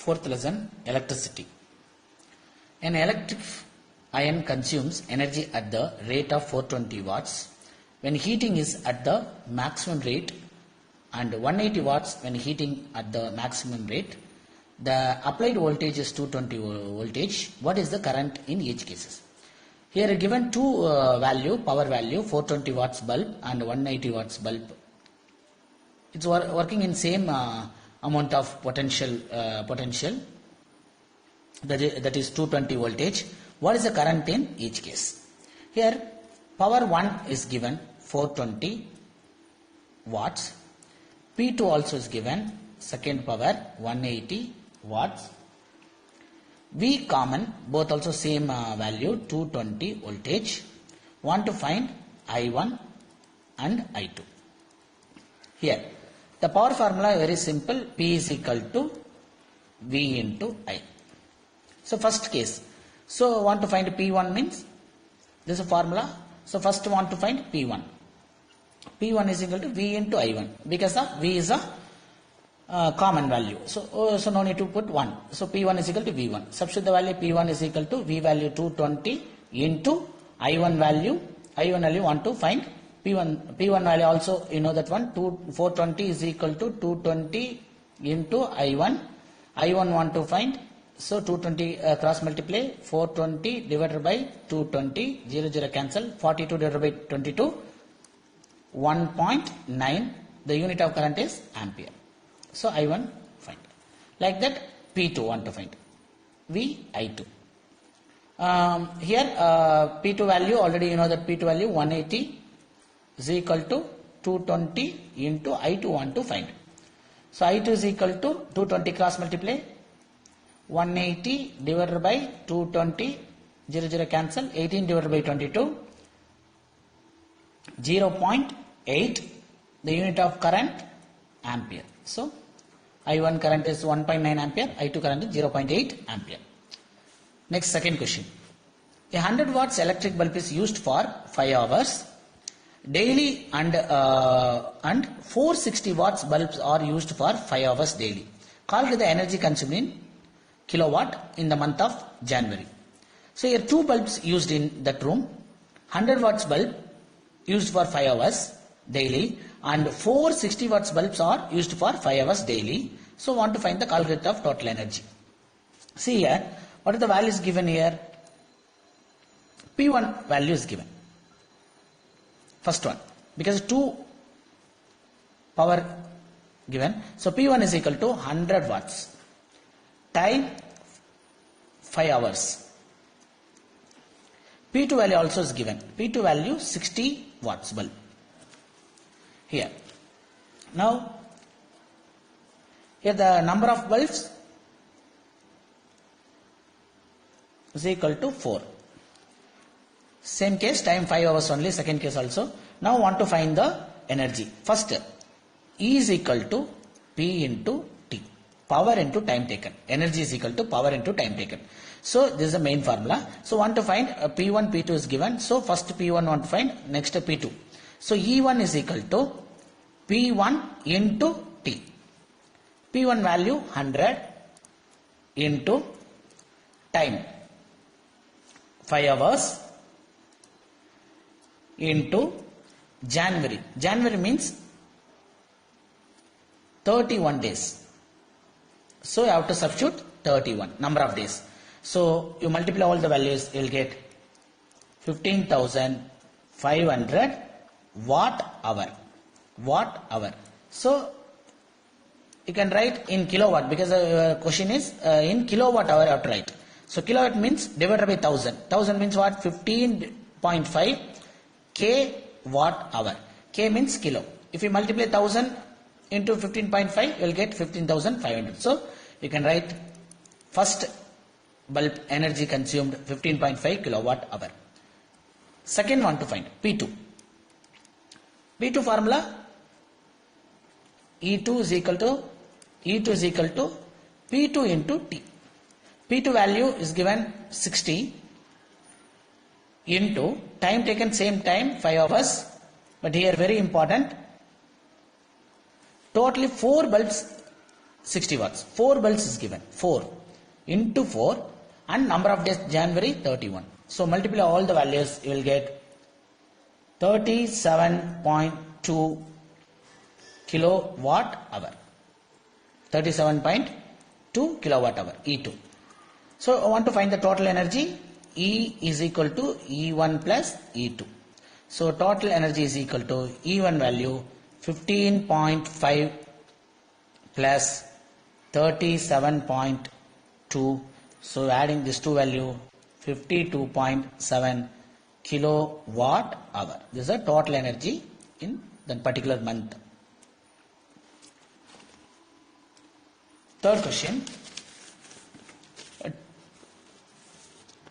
Fourth lesson, electricity. An electric iron consumes energy at the rate of 420 watts when heating is at the maximum rate and 180 watts when heating at the maximum rate. The applied voltage is 220 voltage. What is the current in each cases? Here given two power value, 420 watts bulb and 180 watts bulb. It's working in same amount of potential that is 220 voltage. What is the current in each case? Here power 1 is given 420 watts. P2 also is given, second power 180 watts. V common, both also same value, 220 voltage. Want to find I1 and I2. Here the power formula is very simple. P is equal to V into I. So first case, so want to find P1 means this is a formula. So first want to find P1. P1 is equal to V into I1 because of V is a common value. So no need to put 1. So P1 is equal to V1. Substitute the value. P1 is equal to V value 220 into I1 value. I1 value want to find P1 value also, you know that one, 420 is equal to 220 into I1. I1 want to find, so 220 cross multiply, 420 divided by 220, 0 cancel, 42 divided by 22, 1.9, the unit of current is ampere. So I1 find. Like that P2 want to find, V, I2. Here P2 value, already you know that P2 value 180 is equal to 220 into I2 want to find. So I2 is equal to 220 cross multiply, 180 divided by 220, 0 cancel, 18 divided by 22, 0.8, the unit of current ampere. So I1 current is 1.9 ampere, I2 current is 0.8 ampere. Next, second question. A 100 watts electric bulb is used for 5 hours daily and 460 watts bulbs are used for 5 hours daily. Calculate the energy consumed in kilowatt in the month of January. So here two bulbs used in that room, 100 watts bulb used for 5 hours daily and 460 watts bulbs are used for 5 hours daily. So want to find the calculate of total energy. See here, what are the values given here? P1 value is given. First one, because 2 power given. So P1 is equal to 100 watts. Time 5 hours. P2 value also is given. P2 value 60 watts bulb. Here. Now, here the number of bulbs is equal to 4. Same case, time 5 hours only, second case also. Now want to find the energy. First, E is equal to P into T. Power into time taken. Energy is equal to power into time taken. So this is the main formula. So want to find P1, P2 is given. So first P1 want to find, next P2. So E1 is equal to P1 into T. P1 value 100 into time 5 hours into January. January means 31 days. So you have to substitute 31 number of days. So you multiply all the values, you will get 15,500 watt hour. So you can write in kilowatt because the question is in kilowatt hour you have to write. So kilowatt means divided by 1000. 1000 means what? 15.5 K watt hour. K means kilo. If you multiply 1000 into 15.5, you will get 15,500. So you can write first bulb energy consumed 15.5 kilowatt hour. Second one to find P2. P2 formula E2 is equal to P2 into T. P2 value is given 60 into time taken same time 5 hours, but here very important, totally 4 bulbs 60 watts. 4 bulbs is given. 4 into 4 and number of days January 31. So multiply all the values, you will get 37.2 kilowatt hour. 37.2 kilowatt hour E2. So I want to find the total energy. E is equal to E1 plus E2. So total energy is equal to E1 value 15.5 plus 37.2. So adding this two value 52.7 kilowatt hour. This is the total energy in that particular month. Third question.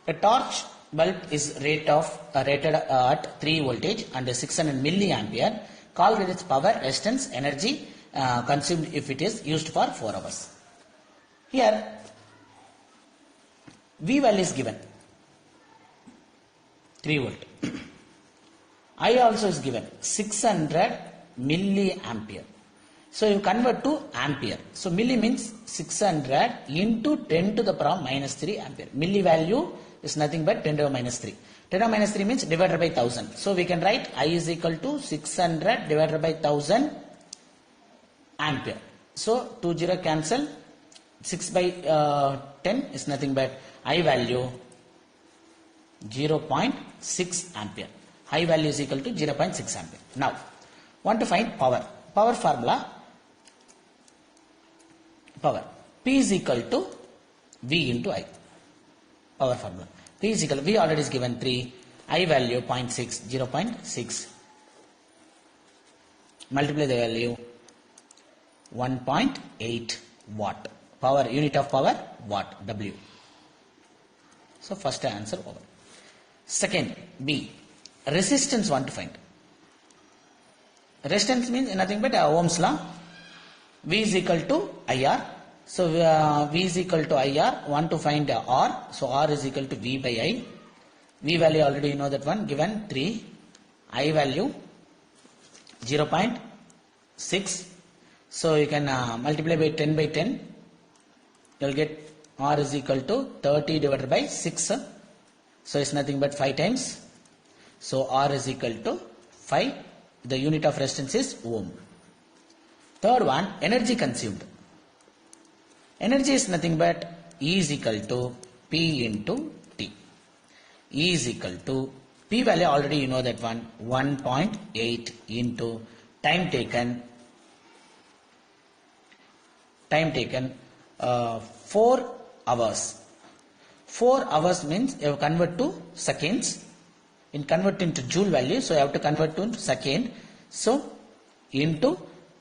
A torch bulb is rated at 3 voltage and 600 milliampere. Calculate its power, resistance, energy consumed if it is used for 4 hours. Here V value is given 3 volt. I also is given 600 milliampere. So you convert to ampere. So milli means 600 into 10 to the power minus 3 ampere. Milli value is nothing but 10 to the minus 3. 10 to the minus 3 means divided by 1000. So we can write I is equal to 600 divided by 1000 ampere. So 2 0 cancel. 6 by 10 is nothing but I value 0.6 ampere. I value is equal to 0.6 ampere. Now want to find power. Power formula. Power. P is equal to V into I. Power formula. P is equal to V already is given 3. I value 0.6. 0.6. Multiply the value 1.8 watt. Power, unit of power, watt, W. So first answer over. Second, B. Resistance want to find. Resistance means nothing but Ohm's law. V is equal to IR. So V is equal to IR. Want to find R. So R is equal to V by I. V value already you know that one given 3. I value 0.6. So you can multiply by 10 by 10. You will get R is equal to 30 divided by 6. So it's nothing but 5 times. So R is equal to 5. The unit of resistance is ohm. Third one, energy consumed. Energy is nothing but E is equal to P into T. E is equal to P value already you know that one 1.8 into time taken 4 hours. 4 hours means you have convert to seconds. In convert into joule value, so you have to convert to second. So into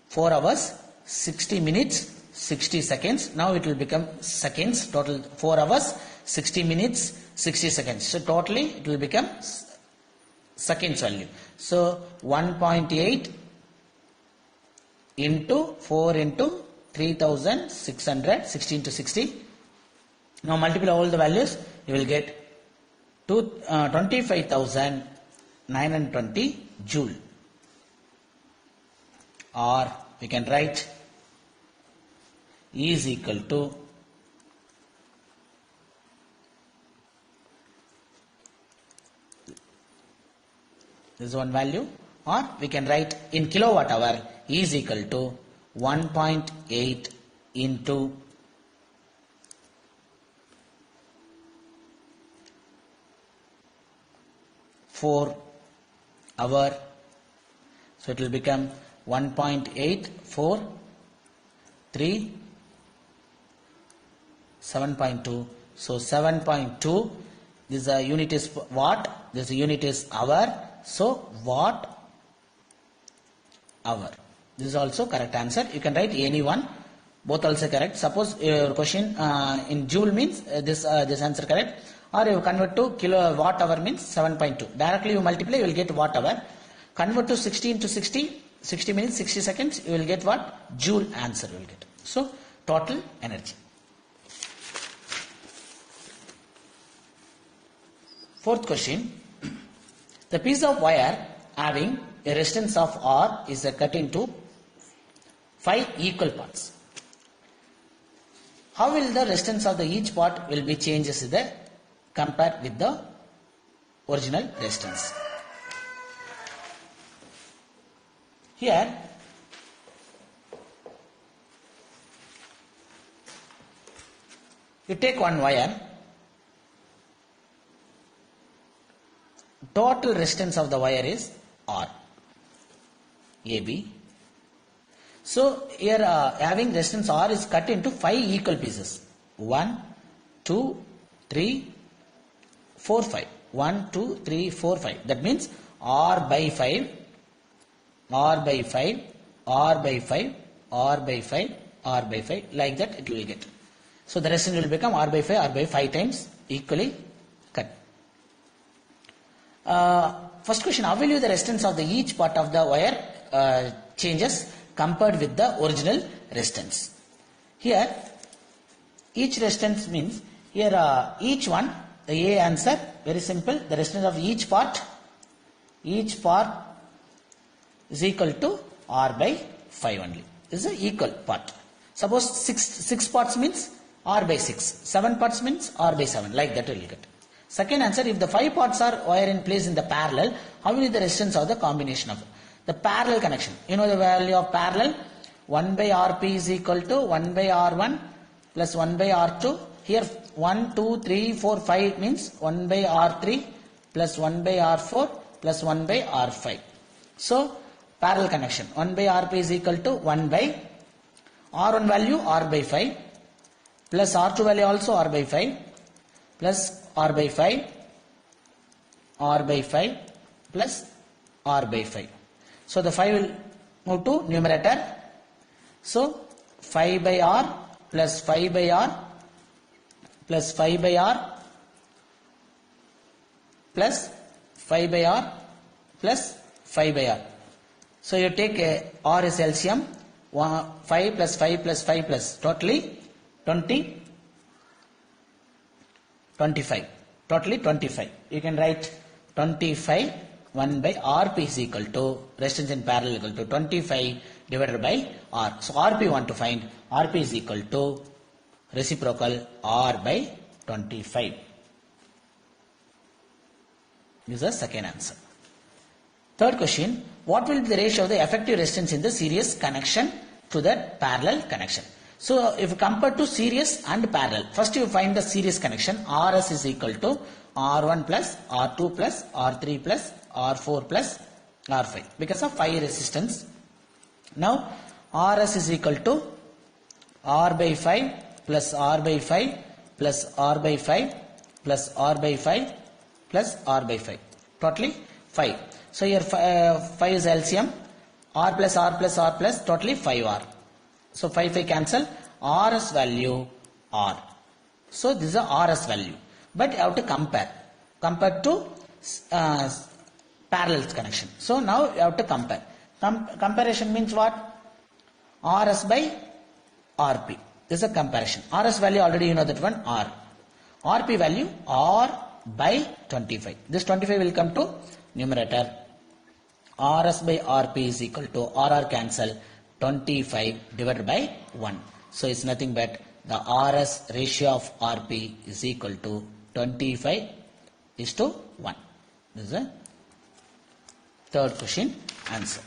4 hours, 60 minutes, 60 seconds. Now it will become seconds. Total 4 hours, 60 minutes, 60 seconds. So totally it will become seconds value. So 1.8 into 4 into 3600, 60 into 60. Now multiply all the values, you will get 25,920 joule. Or we can write E is equal to this one value, or we can write in kilowatt hour E is equal to 1.8 into 4 hour. So it will become 1.843 7.2. So 7.2. This unit is watt. This unit is hour. So watt hour. This is also correct answer. You can write any one. Both also correct. Suppose your question in joule means this answer correct. Or you convert to kilowatt hour means 7.2. Directly you multiply, you will get watt hour. Convert to 60 into 60, 60 minutes, 60 seconds, you will get what? Joule answer you will get. So total energy. Fourth question. The piece of wire having a resistance of R is cut into 5 equal parts. How will the resistance of the each part will be changes the compared with the original resistance? Here you take one wire, total resistance of the wire is R, AB. So here having resistance R is cut into 5 equal pieces. 1, 2, 3, 4, 5. 1, 2, 3, 4, 5. That means R by 5, R by 5, R by 5, R by 5, R by 5. Like that it will get. So the resistance will become R by 5 times equally cut. First question, how will you the resistance of the each part of the wire changes compared with the original resistance? Here each resistance means here each one, the A answer very simple, the resistance of each part is equal to R by 5 only. This is an equal part. Suppose 6 parts means R by 6, 7 parts means R by 7, like that we will get. Second answer, if the 5 parts are wire in place in the parallel, how will be the resistance of the combination of the parallel connection? You know the value of parallel, 1 by Rp is equal to 1 by R1 plus 1 by R2. Here 1, 2, 3, 4, 5 means 1 by R3 plus 1 by R4 plus 1 by R5. So parallel connection, 1 by Rp is equal to 1 by R1 value R by 5 plus R2 value also R by 5 plus R by 5, R by 5 plus R by 5. So the 5 will move to numerator. So 5 by R plus 5 by R plus 5 by R plus 5 by R plus 5 by R. So you take R is LCM, 5 plus 5 plus 5 plus totally 25. Totally 25. You can write 25, 1 by Rp is equal to resistance in parallel equal to 25 divided by R. So Rp want to find, Rp is equal to reciprocal R by 25. This is the second answer. Third question, what will be the ratio of the effective resistance in the series connection to the parallel connection? So if you compare to series and parallel, first you find the series connection. Rs is equal to R1 plus R2 plus R3 plus R4 plus R5 because of 5 resistance. Now Rs is equal to R by 5 plus R by 5 plus R by 5 plus R by 5 plus R by 5. Totally 5. So here 5 is LCM. R plus R plus R plus totally 5R. So 5 cancel, Rs value R. So this is a Rs value. But you have to compare to parallel connection. So now you have to compare. Comparison means what? Rs by Rp. This is a comparison. Rs value already you know that one R. Rp value R by 25. This 25 will come to numerator. Rs by Rp is equal to RR cancel 25 divided by 1. So it's nothing but the Rs ratio of Rp is equal to 25 is to 1. This is the third question answer.